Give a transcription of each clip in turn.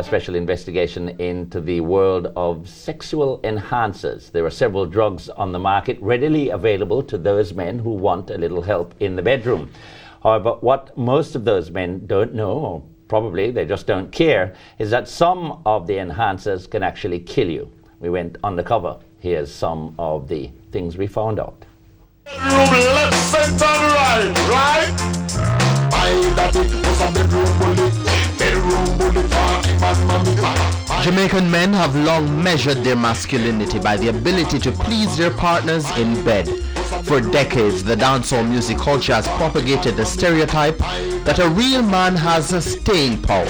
special investigation into the world of sexual enhancers. There are several drugs on the market readily available to those men who want a little help in the bedroom. However, what most of those men don't know, or probably they just don't care, is that some of the enhancers can actually kill you. We went undercover. Here's some of the things we found out. Left, center, right. Jamaican men have long measured their masculinity by the ability to please their partners in bed. For decades, the dancehall music culture has propagated the stereotype that a real man has a staying power.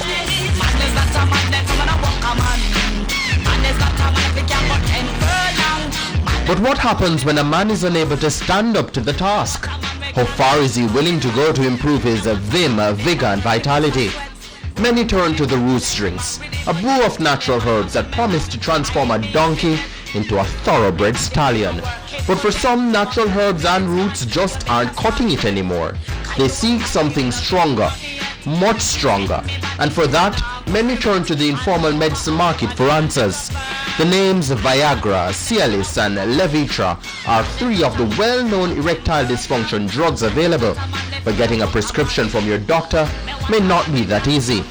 But what happens when a man is unable to stand up to the task? How far is he willing to go to improve his vim, vigor and vitality? Many turn to the root strings, a brew of natural herbs that promise to transform a donkey into a thoroughbred stallion. But for some, natural herbs and roots just aren't cutting it anymore. They seek something stronger, much stronger, and for that, many turn to the informal medicine market for answers. The names viagra, cialis and levitra are three of the well-known erectile dysfunction drugs available, but getting a prescription from your doctor may not be that easy.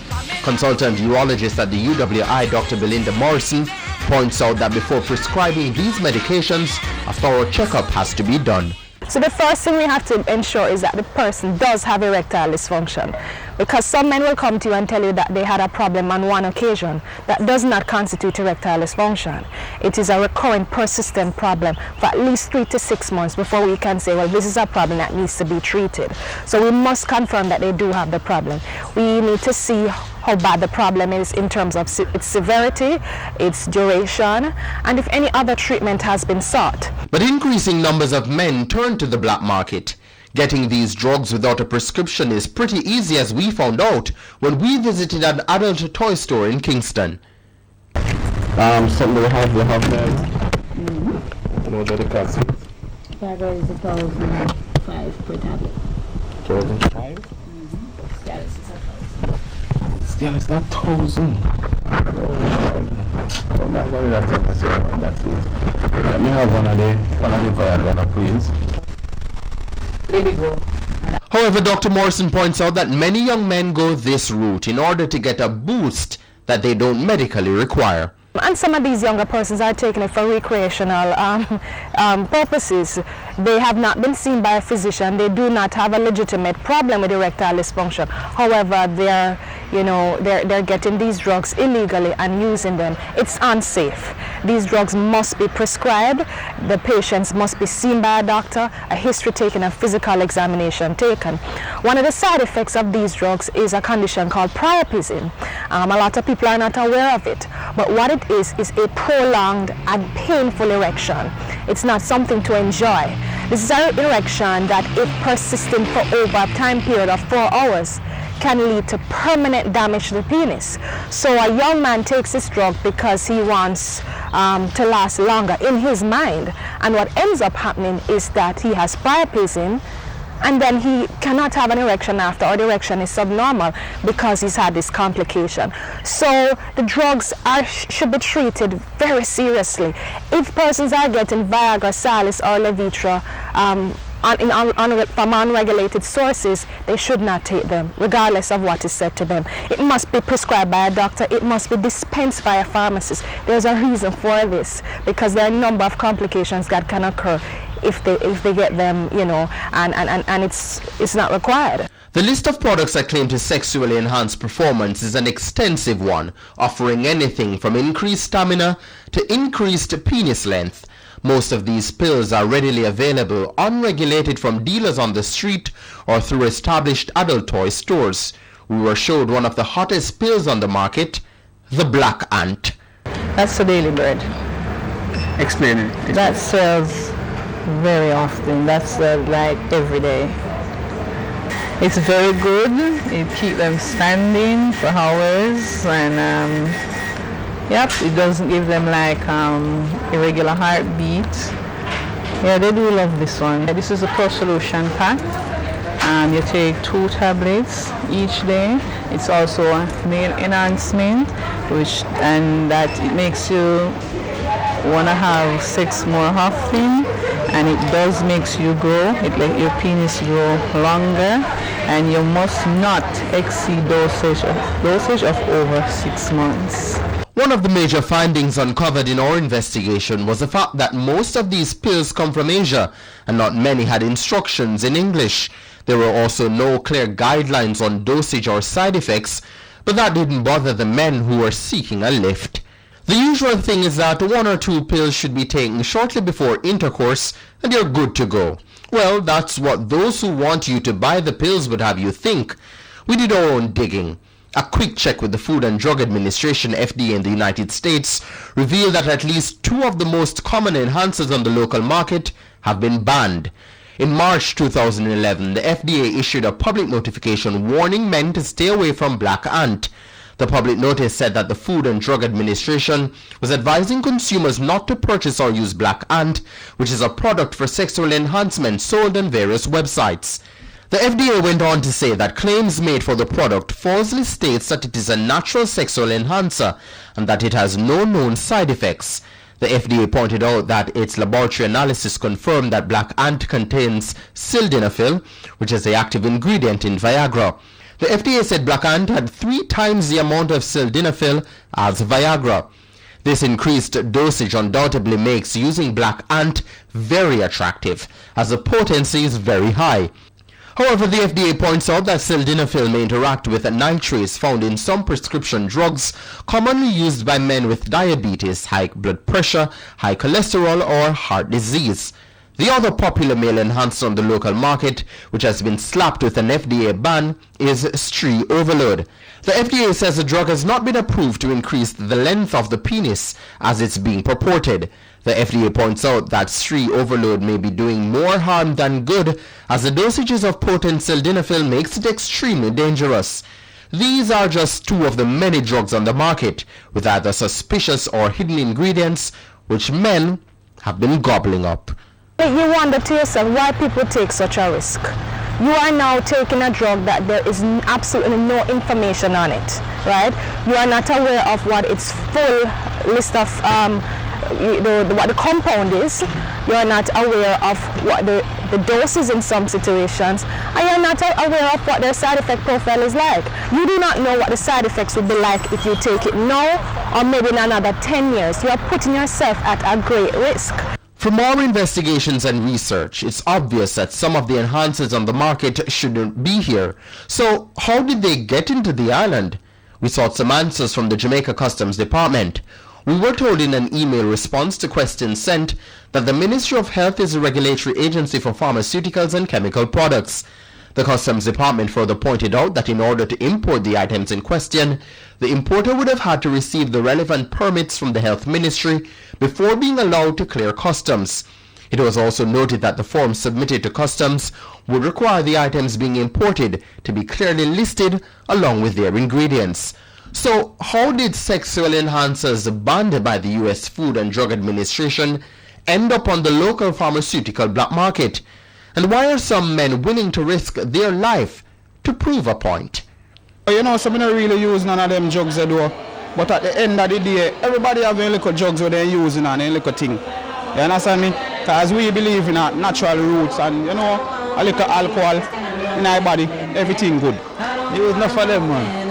Consultant urologist at the UWI, Dr. Belinda Morrison, points out that before prescribing these medications, a thorough checkup has to be done. So the first thing we have to ensure is that the person does have erectile dysfunction, because some men will come to you and tell you that they had a problem on one occasion. That does not constitute erectile dysfunction. It is a recurrent, persistent problem for at least 3 to 6 months before we can say, well, this is a problem that needs to be treated. So we must confirm that they do have the problem. We need to see how bad the problem is in terms of its severity, its duration, and if any other treatment has been sought. But increasing numbers of men turn to the black market. Getting these drugs without a prescription is pretty easy, as we found out when we visited an adult toy store in Kingston. Something we have there. What are the costs? Viagra is 1,005 per tablet. 1,005? Cialis is 1,000. Still, it's not 1,000. Oh, my God, that's it. Let me have one of the Viagra, please. However, Dr. Morrison points out that many young men go this route in order to get a boost that they don't medically require. And some of these younger persons are taking it for recreational purposes. They have not been seen by a physician. They do not have a legitimate problem with erectile dysfunction. However, they're getting these drugs illegally and using them. It's unsafe. These drugs must be prescribed. The patients must be seen by a doctor, a history taken, a physical examination taken. One of the side effects of these drugs is a condition called priapism. A lot of people are not aware of it, but what it is a prolonged and painful erection. It's not something to enjoy. This is an erection that, if persistent for over a time period of 4 hours, can lead to permanent damage to the penis. So a young man takes this drug because he wants to last longer in his mind, and what ends up happening is that he has priapism, and then he cannot have an erection after, or the erection is subnormal because he's had this complication. So the drugs should be treated very seriously. If persons are getting Viagra, cialis or Levitra from unregulated sources, they should not take them, regardless of what is said to them. It must be prescribed by a doctor. It must be dispensed by a pharmacist. There's a reason for this, because there are a number of complications that can occur if they get them, and it's not required. The list of products that claim to sexually enhance performance is an extensive one, offering anything from increased stamina to increased penis length. Most of these pills are readily available, unregulated, from dealers on the street or through established adult toy stores. We were showed one of the hottest pills on the market, the Black Ant. That's the Daily Bread. Explain it. That sells very often. That's like every day. It's very good. It keeps them standing for hours, and it doesn't give them like irregular heartbeat. Yeah, they do love this one. This is a Pro Solution pack. You take 2 tablets each day. It's also a male enhancement, and that it makes you want to have sex more often, and it does makes you grow. It makes your penis grow longer, and you must not exceed dosage of over 6 months. One of the major findings uncovered in our investigation was the fact that most of these pills come from Asia, and not many had instructions in English. There were also no clear guidelines on dosage or side effects, but that didn't bother the men who were seeking a lift. The usual thing is that 1 or 2 pills should be taken shortly before intercourse and you're good to go. Well, that's what those who want you to buy the pills would have you think. We did our own digging. A quick check with the Food and Drug Administration FDA in the United States revealed that at least 2 of the most common enhancers on the local market have been banned. In March 2011, the FDA issued a public notification warning men to stay away from black ant. The public notice said that the Food and Drug Administration was advising consumers not to purchase or use black ant, which is a product for sexual enhancement sold on various websites. The FDA went on to say that claims made for the product falsely states that it is a natural sexual enhancer and that it has no known side effects. The FDA pointed out that its laboratory analysis confirmed that black ant contains sildenafil, which is the active ingredient in Viagra. The FDA said black ant had 3 times the amount of sildenafil as Viagra. This increased dosage undoubtedly makes using black ant very attractive, as the potency is very high. However, the FDA points out that sildenafil may interact with nitrates found in some prescription drugs commonly used by men with diabetes, high blood pressure, high cholesterol, or heart disease. The other popular male enhancer on the local market, which has been slapped with an FDA ban, is Stree Overload. The FDA says the drug has not been approved to increase the length of the penis as it's being purported. The FDA points out that Stree Overload may be doing more harm than good, as the dosages of potent sildenafil makes it extremely dangerous. These are just 2 of the many drugs on the market, with either suspicious or hidden ingredients, which men have been gobbling up. You wonder to yourself why people take such a risk. You are now taking a drug that there is absolutely no information on it, right? You are not aware of what its full list of what the compound is. You are not aware of what the dose is in some situations, and you are not aware of what their side effect profile is like. You do not know what the side effects would be like if you take it now or maybe in another 10 years. You are putting yourself at a great risk. From our investigations and research, it's obvious that some of the enhancers on the market shouldn't be here. So how did they get into the island? We sought some answers from the Jamaica Customs Department. We were told in an email response to questions sent that the Ministry of Health is a regulatory agency for pharmaceuticals and chemical products. The Customs Department further pointed out that in order to import the items in question, the importer would have had to receive the relevant permits from the Health Ministry before being allowed to clear customs. It was also noted that the forms submitted to customs would require the items being imported to be clearly listed along with their ingredients. So how did sexual enhancers banned by the U.S. Food and Drug Administration end up on the local pharmaceutical black market? And why are some men willing to risk their life to prove a point? You know, so I don't really use none of them drugs they do. But at the end of the day, everybody have their little drugs where they're using and their little thing. You understand me? Because we believe in natural roots and, you know, a little alcohol in our body, everything good. Use enough for them, man.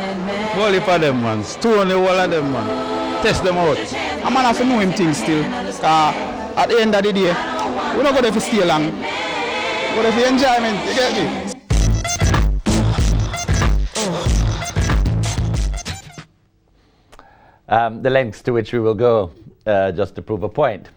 Only for them, man. Stone the whole of them, man. Test them out. A man have to know him things still. Because at the end of the day, we're not going to stay long. But if you enjoyment, you get me? The lengths to which we will go just to prove a point.